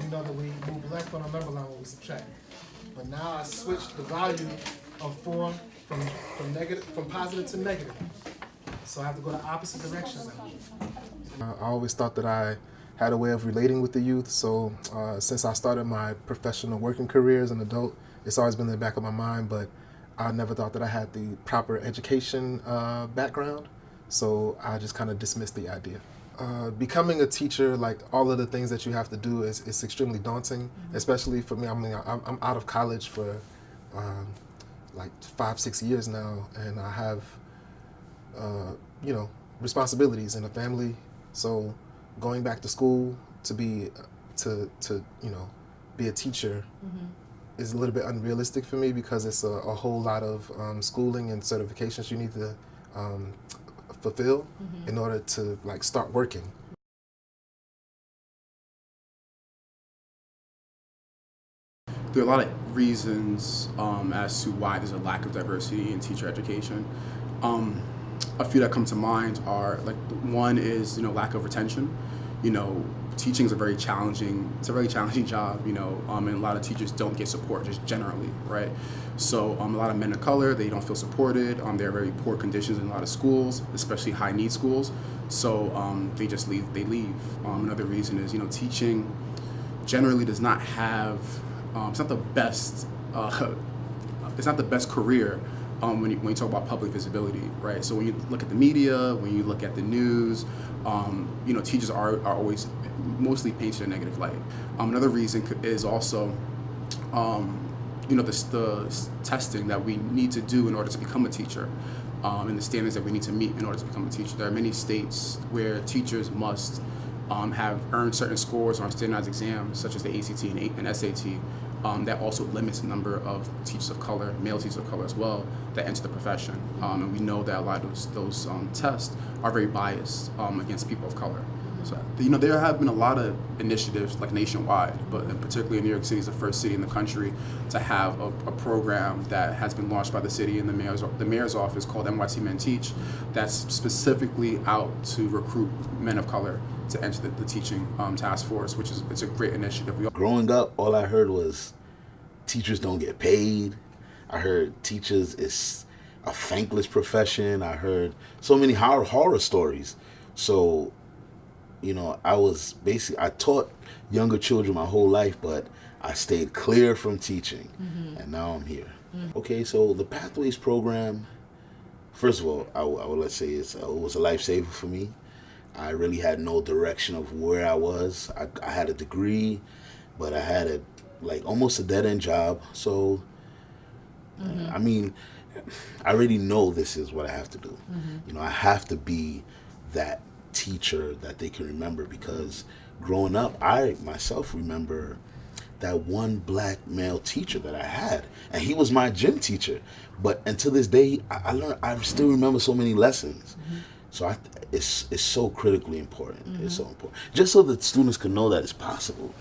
you know that we move left on a number line when we subtract. But now I switched the value of 4 from positive to negative. So I have to go the opposite direction now. I always thought that I had a way of relating with the youth. So since I started my professional working career as an adult, it's always been in the back of my mind, but I never thought that I had the proper education background. So I just kind of dismissed the idea. Becoming a teacher, like all of the things that you have to do, is extremely daunting, especially for me. I mean, I'm out of college for like 5-6 years now, and I have, you know, responsibilities and a family. So going back to school to be, to you know, be a teacher is a little bit unrealistic for me because it's a whole lot of schooling and certifications you need to fulfill in order to like start working. There are a lot of reasons as to why there's a lack of diversity in teacher education. A few that come to mind are, like, one is, you know, lack of retention. You know, teaching is a very challenging job, you know, and a lot of teachers don't get support just generally, right? So a lot of men of color, they don't feel supported. There are very poor conditions in a lot of schools, especially high need schools. So they just leave. Another reason is, you know, teaching generally does not have, it's not the best career when you talk about public visibility, right? So when you look at the media, when you look at the news, you know, teachers are always mostly painted in a negative light. Another reason is also, you know, the testing that we need to do in order to become a teacher, and the standards that we need to meet in order to become a teacher. There are many states where teachers must have earned certain scores on standardized exams, such as the ACT and SAT. That also limits the number of teachers of color, male teachers of color as well, that enter the profession. And we know that a lot of those tests are very biased against people of color. So, you know, there have been a lot of initiatives, like nationwide, but particularly New York City is the first city in the country to have a program that has been launched by the city and the mayor's office called NYC Men Teach, that's specifically out to recruit men of color to enter the teaching task force, which is, it's a great initiative. Growing up, all I heard was teachers don't get paid. I heard teachers is a thankless profession. I heard so many horror stories. So, you know, I taught younger children my whole life, but I stayed clear from teaching, and now I'm here. Okay, so the Pathways program, first of all, I would let's say it was a lifesaver for me. I really had no direction of where I was. I had a degree, but I had almost a dead-end job. So, I mean, I already know this is what I have to do. You know, I have to be that teacher that they can remember, because growing up, I myself remember that one black male teacher that I had, and he was my gym teacher. But until this day, I still remember so many lessons. So it's so critically important. It's so important, just so that students can know that it's possible.